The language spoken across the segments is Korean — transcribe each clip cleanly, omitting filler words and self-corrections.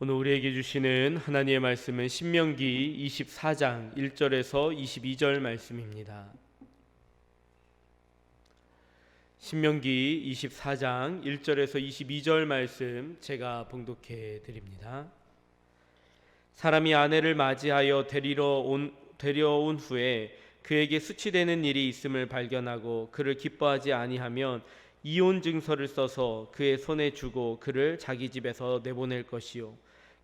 오늘 우리에게 주시는 하나님의 말씀은 신명기 24장 1절에서 22절 말씀입니다. 신명기 24장 1절에서 22절 말씀 제가 봉독해 드립니다. 사람이 아내를 맞이하여 데려온 후에 그에게 수치되는 일이 있음을 발견하고 그를 기뻐하지 아니하면 이혼 증서를 써서 그의 손에 주고 그를 자기 집에서 내보낼 것이요,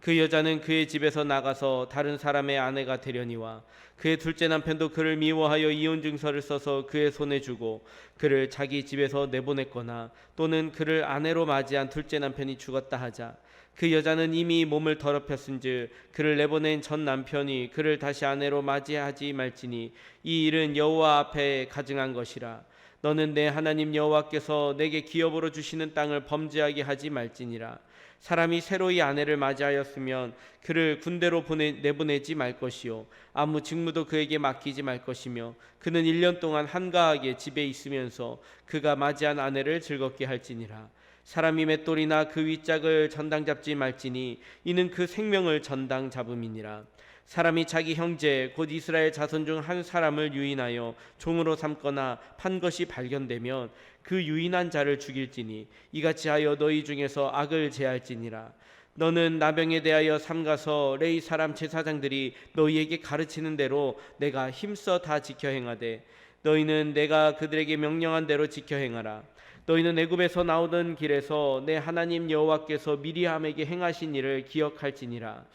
그 여자는 그의 집에서 나가서 다른 사람의 아내가 되려니와 그의 둘째 남편도 그를 미워하여 이혼 증서를 써서 그의 손에 주고 그를 자기 집에서 내보냈거나 또는 그를 아내로 맞이한 둘째 남편이 죽었다 하자 그 여자는 이미 몸을 더럽혔은즉 그를 내보낸 전 남편이 그를 다시 아내로 맞이하지 말지니 이 일은 여호와 앞에 가증한 것이라. 너는 내 하나님 여호와께서 내게 기업으로 주시는 땅을 범죄하게 하지 말지니라. 사람이 새로이 아내를 맞이하였으면 그를 군대로 내보내지 말 것이요, 아무 직무도 그에게 맡기지 말 것이며 그는 1년 동안 한가하게 집에 있으면서 그가 맞이한 아내를 즐겁게 할지니라. 사람이 맷돌이나 그 윗짝을 전당 잡지 말지니 이는 그 생명을 전당 잡음이니라. 사람이 자기 형제 곧 이스라엘 자손 중 한 사람을 유인하여 종으로 삼거나 판 것이 발견되면 그 유인한 자를 죽일지니 이같이 하여 너희 중에서 악을 제할지니라. 너는 나병에 대하여 삼가서 레위 사람 제사장들이 너희에게 가르치는 대로 내가 힘써 다 지켜 행하되 너희는 내가 그들에게 명령한 대로 지켜 행하라. 너희는 애굽에서 나오던 길에서 내 하나님 여호와께서 미리암에게 행하신 일을 기억할지니라.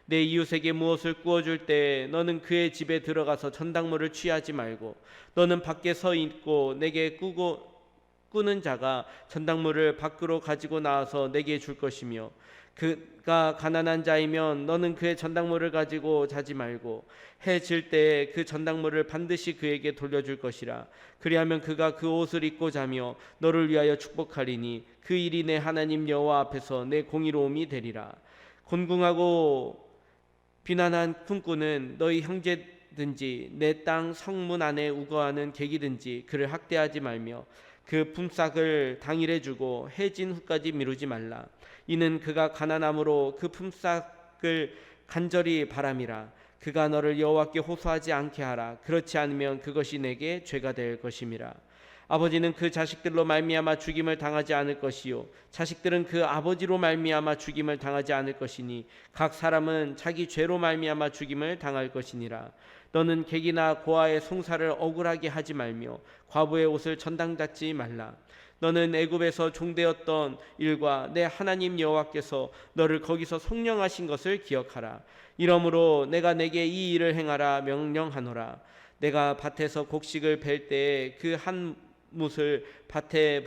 내 이웃에게 무엇을 구워줄 때 너는 그의 집에 들어가서 전당물을 취하지 말고 너는 밖에 서 있고 내게 꾸는 자가 전당물을 밖으로 가지고 나와서 내게 줄 것이며 그가 가난한 자이면 너는 그의 전당물을 가지고 자지 말고 해 질 때에 그 전당물을 반드시 그에게 돌려줄 것이라. 그리하면 그가 그 옷을 입고 자며 너를 위하여 축복하리니 그 일이 내 하나님 여호와 앞에서 내 공의로움이 되리라. 곤궁하고 비난한 품꾼은 너희 형제든지 내 땅 성문 안에 우거하는 객이든지 그를 학대하지 말며 그 품삯을 당일에 주고 해진 후까지 미루지 말라. 이는 그가 가난함으로 그 품삯을 간절히 바람이라. 그가 너를 여호와께 호소하지 않게 하라. 그렇지 않으면 그것이 내게 죄가 될 것임이라. 아버지는 그 자식들로 말미암아 죽임을 당하지 않을 것이요, 자식들은 그 아버지로 말미암아 죽임을 당하지 않을 것이니 각 사람은 자기 죄로 말미암아 죽임을 당할 것이니라. 너는 객이나 고아의 송사를 억울하게 하지 말며 과부의 옷을 전당닫지 말라. 너는 애굽에서 종되었던 일과 내 하나님 여호와께서 너를 거기서 속량하신 것을 기억하라. 이러므로 내가 내게 이 일을 행하라 명령하노라. 내가 밭에서 곡식을 벨 때에 그 한 뭇을 밭에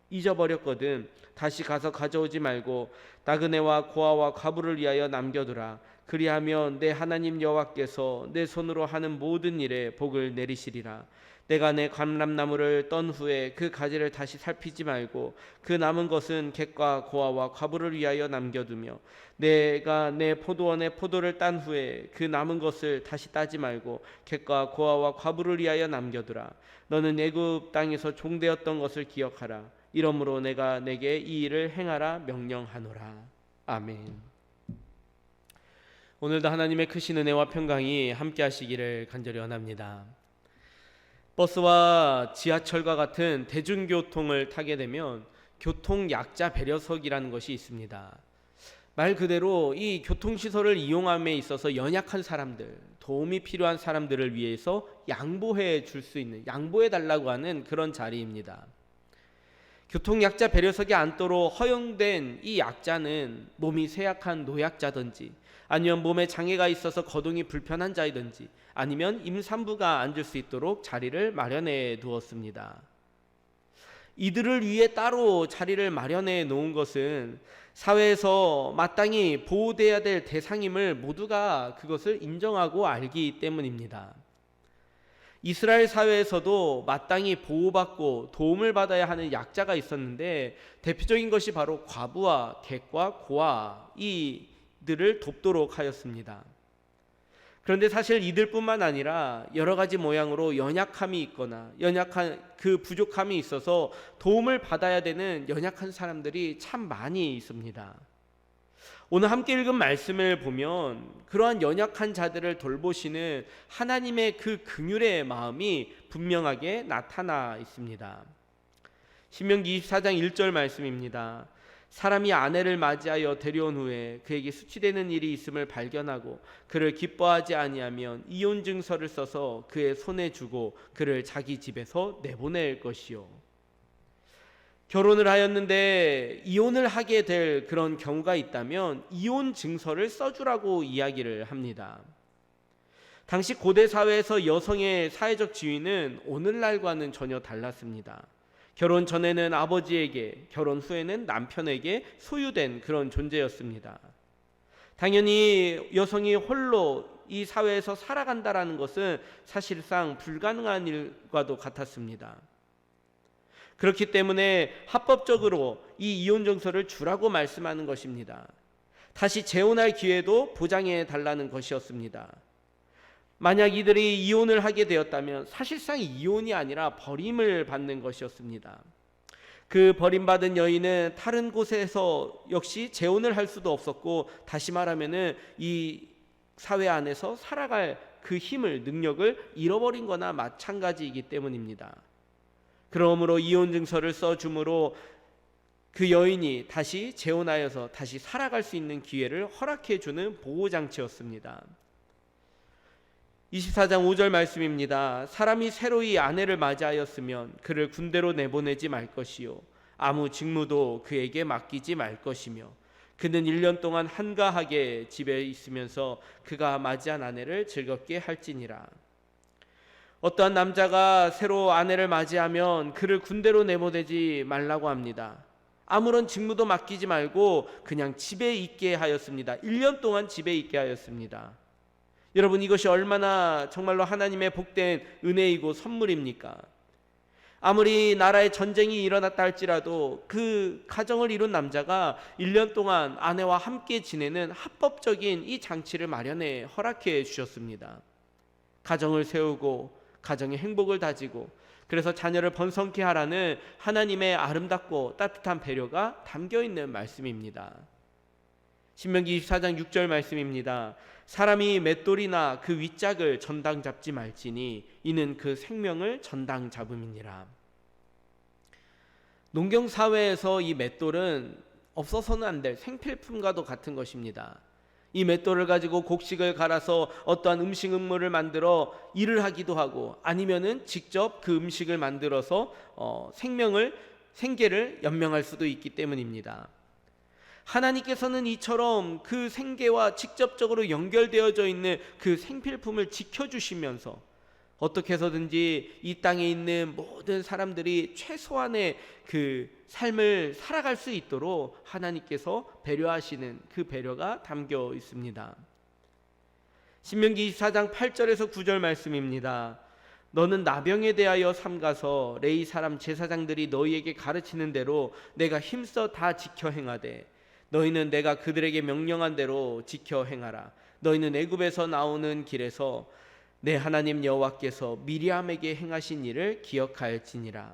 잊어버렸거든 다시 가서 가져오지 말고 나그네와 고아와 과부를 위하여 남겨두라. 그리하면 내 하나님 여호와께서 내 손으로 하는 모든 일에 복을 내리시리라. 내가 내 감람나무를 떤 후에 그 가지를 다시 살피지 말고 그 남은 것은 객과 고아와 과부를 위하여 남겨두며 내가 내 포도원에 포도를 딴 후에 그 남은 것을 다시 따지 말고 객과 고아와 과부를 위하여 남겨두라. 너는 애굽 땅에서 종되었던 것을 기억하라. 이러므로 내가 내게 이 일을 행하라 명령하노라. 아멘. 오늘도 하나님의 크신 은혜와 평강이 함께 하시기를 간절히 원합니다. 버스와 지하철과 같은 대중교통을 타게 되면 교통약자 배려석이라는 것이 있습니다. 말 그대로 이 교통시설을 이용함에 있어서 연약한 사람들, 도움이 필요한 사람들을 위해서 양보해 줄 수 있는, 양보해 달라고 하는 그런 자리입니다. 교통약자 배려석에 앉도록 허용된 이 약자는 몸이 쇠약한 노약자든지 아니면 몸에 장애가 있어서 거동이 불편한 자이든지 아니면 임산부가 앉을 수 있도록 자리를 마련해 두었습니다. 이들을 위해 따로 자리를 마련해 놓은 것은 사회에서 마땅히 보호돼야 될 대상임을 모두가 그것을 인정하고 알기 때문입니다. 이스라엘 사회에서도 마땅히 보호받고 도움을 받아야 하는 약자가 있었는데 대표적인 것이 바로 과부와 객과 고아 이들을 돕도록 하였습니다. 그런데 사실 이들뿐만 아니라 여러 가지 모양으로 연약함이 있거나 연약한 그 부족함이 있어서 도움을 받아야 되는 연약한 사람들이 참 많이 있습니다. 오늘 함께 읽은 말씀을 보면 그러한 연약한 자들을 돌보시는 하나님의 그 긍휼의 마음이 분명하게 나타나 있습니다. 신명기 24장 1절 말씀입니다. 사람이 아내를 맞이하여 데려온 후에 그에게 수치되는 일이 있음을 발견하고 그를 기뻐하지 아니하면 이혼 증서를 써서 그의 손에 주고 그를 자기 집에서 내보낼 것이요. 결혼을 하였는데 이혼을 하게 될 그런 경우가 있다면 이혼 증서를 써주라고 이야기를 합니다. 당시 고대 사회에서 여성의 사회적 지위는 오늘날과는 전혀 달랐습니다. 결혼 전에는 아버지에게, 결혼 후에는 남편에게 소유된 그런 존재였습니다. 당연히 여성이 홀로 이 사회에서 살아간다라는 것은 사실상 불가능한 일과도 같았습니다. 그렇기 때문에 합법적으로 이 이혼 증서를 주라고 말씀하는 것입니다. 다시 재혼할 기회도 보장해 달라는 것이었습니다. 만약 이들이 이혼을 하게 되었다면 사실상 이혼이 아니라 버림을 받는 것이었습니다. 그 버림받은 여인은 다른 곳에서 역시 재혼을 할 수도 없었고, 다시 말하면은 이 사회 안에서 살아갈 그 힘을, 능력을 잃어버린 거나 마찬가지이기 때문입니다. 그러므로 이혼 증서를 써줌으로 그 여인이 다시 재혼하여서 다시 살아갈 수 있는 기회를 허락해 주는 보호장치였습니다. 24장 5절 말씀입니다. 사람이 새로이 아내를 맞이하였으면 그를 군대로 내보내지 말 것이요 아무 직무도 그에게 맡기지 말 것이며 그는 1년 동안 한가하게 집에 있으면서 그가 맞이한 아내를 즐겁게 할지니라. 어떠한 남자가 새로 아내를 맞이하면 그를 군대로 내보내지 말라고 합니다. 아무런 직무도 맡기지 말고 그냥 집에 있게 하였습니다. 1년 동안 집에 있게 하였습니다. 여러분, 이것이 얼마나 정말로 하나님의 복된 은혜이고 선물입니까? 아무리 나라에 전쟁이 일어났다 할지라도 그 가정을 이룬 남자가 1년 동안 아내와 함께 지내는 합법적인 이 장치를 마련해 허락해 주셨습니다. 가정을 세우고 가정의 행복을 다지고 그래서 자녀를 번성케 하라는 하나님의 아름답고 따뜻한 배려가 담겨있는 말씀입니다. 신명기 24장 6절 말씀입니다. 사람이 맷돌이나 그 윗짝을 전당 잡지 말지니 이는 그 생명을 전당 잡음이니라. 농경사회에서 이 맷돌은 없어서는 안 될 생필품과도 같은 것입니다. 이 맷돌을 가지고 곡식을 갈아서 어떠한 음식 음물을 만들어 일을 하기도 하고, 아니면은 직접 그 음식을 만들어서 생계를 연명할 수도 있기 때문입니다. 하나님께서는 이처럼 그 생계와 직접적으로 연결되어져 있는 그 생필품을 지켜주시면서 어떻게 해서든지 이 땅에 있는 모든 사람들이 최소한의 그 삶을 살아갈 수 있도록 하나님께서 배려하시는 그 배려가 담겨 있습니다. 신명기 24장 8절에서 9절 말씀입니다. 너는 나병에 대하여 삼가서 레위 사람 제사장들이 너희에게 가르치는 대로 내가 힘써 다 지켜 행하되 너희는 내가 그들에게 명령한 대로 지켜 행하라. 너희는 애굽에서 나오는 길에서 내 하나님 여호와께서 미리암에게 행하신 일을 기억할지니라.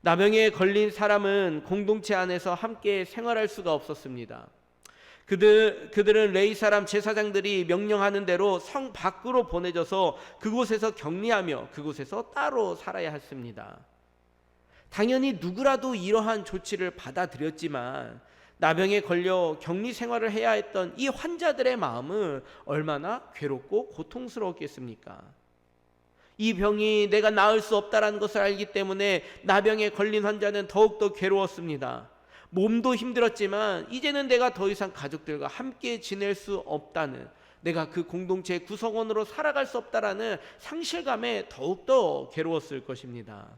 나병에 걸린 사람은 공동체 안에서 함께 생활할 수가 없었습니다. 그들은 레위 사람 제사장들이 명령하는 대로 성 밖으로 보내져서 그곳에서 격리하며 그곳에서 따로 살아야 했습니다. 당연히 누구라도 이러한 조치를 받아들였지만 나병에 걸려 격리 생활을 해야 했던 이 환자들의 마음은 얼마나 괴롭고 고통스러웠겠습니까? 이 병이 내가 나을 수 없다라는 것을 알기 때문에 나병에 걸린 환자는 더욱더 괴로웠습니다. 몸도 힘들었지만 이제는 내가 더 이상 가족들과 함께 지낼 수 없다는, 내가 그 공동체의 구성원으로 살아갈 수 없다라는 상실감에 더욱더 괴로웠을 것입니다.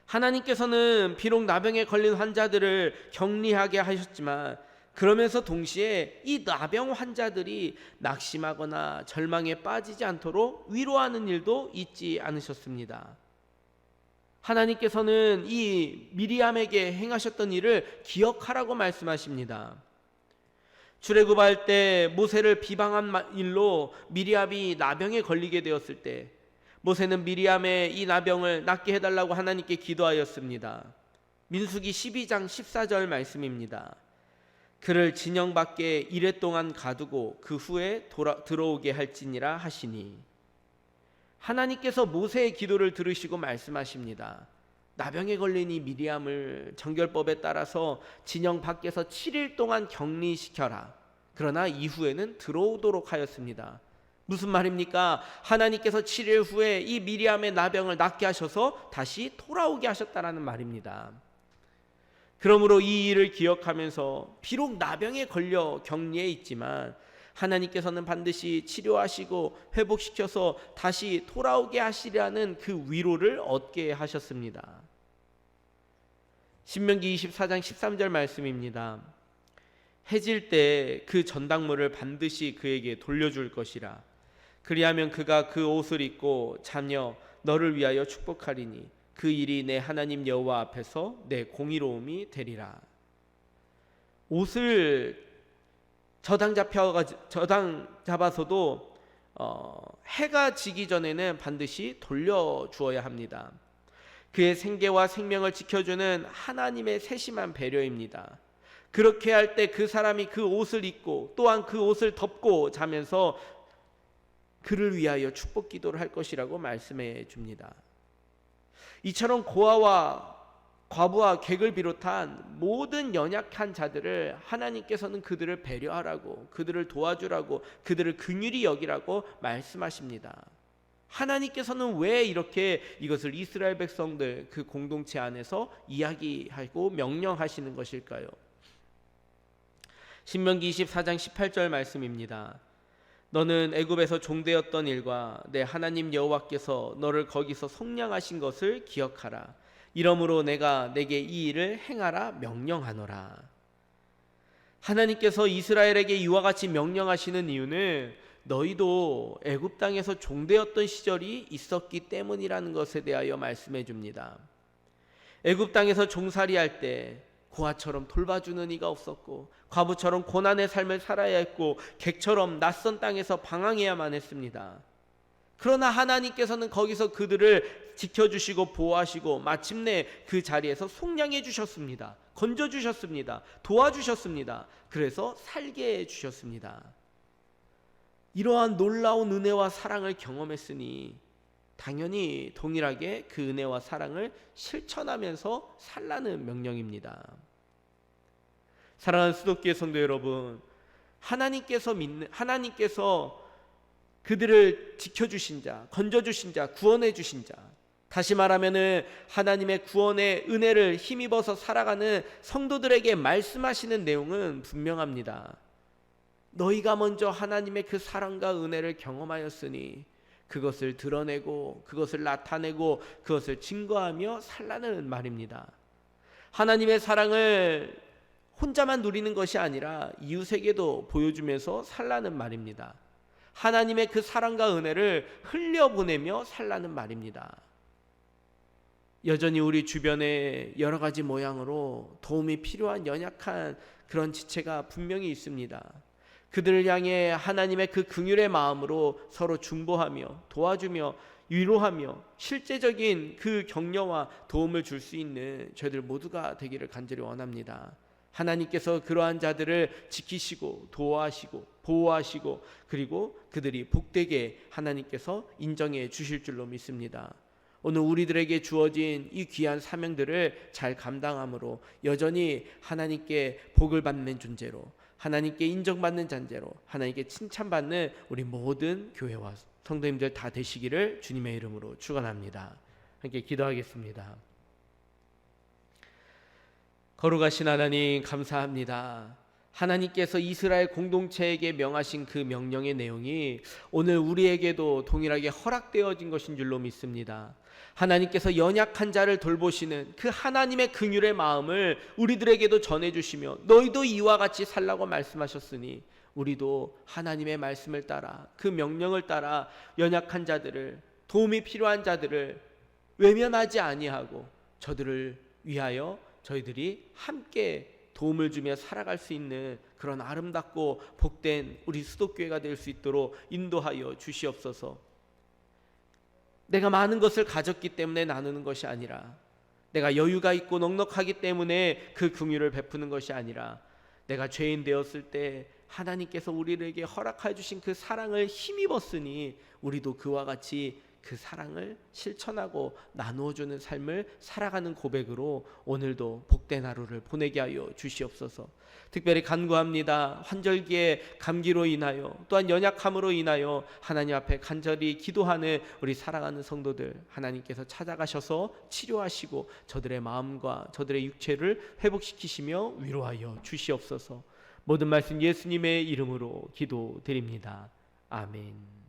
하나님께서는 비록 나병에 걸린 환자들을 격리하게 하셨지만 그러면서 동시에 이 나병 환자들이 낙심하거나 절망에 빠지지 않도록 위로하는 일도 잊지 않으셨습니다. 하나님께서는 이 미리암에게 행하셨던 일을 기억하라고 말씀하십니다. 출애굽할 때 모세를 비방한 일로 미리암이 나병에 걸리게 되었을 때 모세는 미리암의 이 나병을 낫게 해달라고 하나님께 기도하였습니다. 민수기 12장 14절 말씀입니다. 그를 진영 밖에 이레 동안 가두고 그 후에 들어오게 할지니라 하시니. 하나님께서 모세의 기도를 들으시고 말씀하십니다. 나병에 걸린 이 미리암을 정결법에 따라서 진영 밖에서 7일 동안 격리시켜라. 그러나 이후에는 들어오도록 하였습니다. 무슨 말입니까? 하나님께서 7일 후에 이 미리암의 나병을 낫게 하셔서 다시 돌아오게 하셨다라는 말입니다. 그러므로 이 일을 기억하면서 비록 나병에 걸려 격리해 있지만 하나님께서는 반드시 치료하시고 회복시켜서 다시 돌아오게 하시려는 그 위로를 얻게 하셨습니다. 신명기 24장 13절 말씀입니다. 해질 때 그 전당물을 반드시 그에게 돌려줄 것이라. 그리하면 그가 그 옷을 입고 자녀 너를 위하여 축복하리니 그 일이 내 하나님 여호와 앞에서 내 공의로움이 되리라. 옷을 저당 잡아서도 해가 지기 전에는 반드시 돌려주어야 합니다. 그의 생계와 생명을 지켜주는 하나님의 세심한 배려입니다. 그렇게 할 때 그 사람이 그 옷을 입고 또한 그 옷을 덮고 자면서 그를 위하여 축복 기도를 할 것이라고 말씀해 줍니다. 이처럼 고아와 과부와 객을 비롯한 모든 연약한 자들을 하나님께서는 그들을 배려하라고, 그들을 도와주라고, 그들을 긍휼히 여기라고 말씀하십니다. 하나님께서는 왜 이렇게 이것을 이스라엘 백성들 그 공동체 안에서 이야기하고 명령하시는 것일까요? 신명기 24장 18절 말씀입니다. 너는 애굽에서 종되었던 일과 내 하나님 여호와께서 너를 거기서 속량하신 것을 기억하라. 이러므로 내가 내게 이 일을 행하라 명령하노라. 하나님께서 이스라엘에게 이와 같이 명령하시는 이유는 너희도 애굽 땅에서 종되었던 시절이 있었기 때문이라는 것에 대하여 말씀해 줍니다. 애굽 땅에서 종살이할 때 고아처럼 돌봐주는 이가 없었고 과부처럼 고난의 삶을 살아야 했고 객처럼 낯선 땅에서 방황해야만 했습니다. 그러나 하나님께서는 거기서 그들을 지켜주시고 보호하시고 마침내 그 자리에서 속량해 주셨습니다. 건져주셨습니다. 도와주셨습니다. 그래서 살게 해주셨습니다. 이러한 놀라운 은혜와 사랑을 경험했으니 당연히 동일하게 그 은혜와 사랑을 실천하면서 살라는 명령입니다. 사랑하는 수도교회 성도 여러분, 하나님께서 그들을 지켜주신 자, 건져주신 자, 구원해 주신 자, 다시 말하면은 하나님의 구원의 은혜를 힘입어서 살아가는 성도들에게 말씀하시는 내용은 분명합니다. 너희가 먼저 하나님의 그 사랑과 은혜를 경험하였으니 그것을 드러내고 그것을 나타내고 그것을 증거하며 살라는 말입니다. 하나님의 사랑을 혼자만 누리는 것이 아니라 이웃에게도 보여주면서 살라는 말입니다. 하나님의 그 사랑과 은혜를 흘려보내며 살라는 말입니다. 여전히 우리 주변에 여러 가지 모양으로 도움이 필요한 연약한 그런 지체가 분명히 있습니다. 그들을 향해 하나님의 그 긍휼의 마음으로 서로 중보하며 도와주며 위로하며 실제적인 그 격려와 도움을 줄 수 있는 저희들 모두가 되기를 간절히 원합니다. 하나님께서 그러한 자들을 지키시고 도와하시고 보호하시고 그리고 그들이 복되게 하나님께서 인정해 주실 줄로 믿습니다. 오늘 우리들에게 주어진 이 귀한 사명들을 잘 감당함으로 여전히 하나님께 복을 받는 존재로, 하나님께 인정받는 존재로, 하나님께 칭찬받는 우리 모든 교회와 성도님들 다 되시기를 주님의 이름으로 축원합니다. 함께 기도하겠습니다. 거룩하신 하나님 감사합니다. 하나님께서 이스라엘 공동체에게 명하신 그 명령의 내용이 오늘 우리에게도 동일하게 허락되어진 것인 줄로 믿습니다. 하나님께서 연약한 자를 돌보시는 그 하나님의 긍휼의 마음을 우리들에게도 전해주시며 너희도 이와 같이 살라고 말씀하셨으니 우리도 하나님의 말씀을 따라 그 명령을 따라 연약한 자들을, 도움이 필요한 자들을 외면하지 아니하고 저들을 위하여 저희들이 함께 도움을 주며 살아갈 수 있는 그런 아름답고 복된 우리 수도교회가 될 수 있도록 인도하여 주시옵소서. 내가 많은 것을 가졌기 때문에 나누는 것이 아니라, 내가 여유가 있고 넉넉하기 때문에 그 긍휼을 베푸는 것이 아니라, 내가 죄인 되었을 때 하나님께서 우리에게 허락해 주신 그 사랑을 힘입었으니 우리도 그와 같이 그 사랑을 실천하고 나누어 주는 삶을 살아가는 고백으로 오늘도 복된 하루를 보내게 하여 주시옵소서. 특별히 간구합니다. 환절기에 감기로 인하여 또한 연약함으로 인하여 하나님 앞에 간절히 기도하는 우리 사랑하는 성도들, 하나님께서 찾아가셔서 치료하시고 저들의 마음과 저들의 육체를 회복시키시며 위로하여 주시옵소서. 모든 말씀 예수님의 이름으로 기도드립니다. 아멘.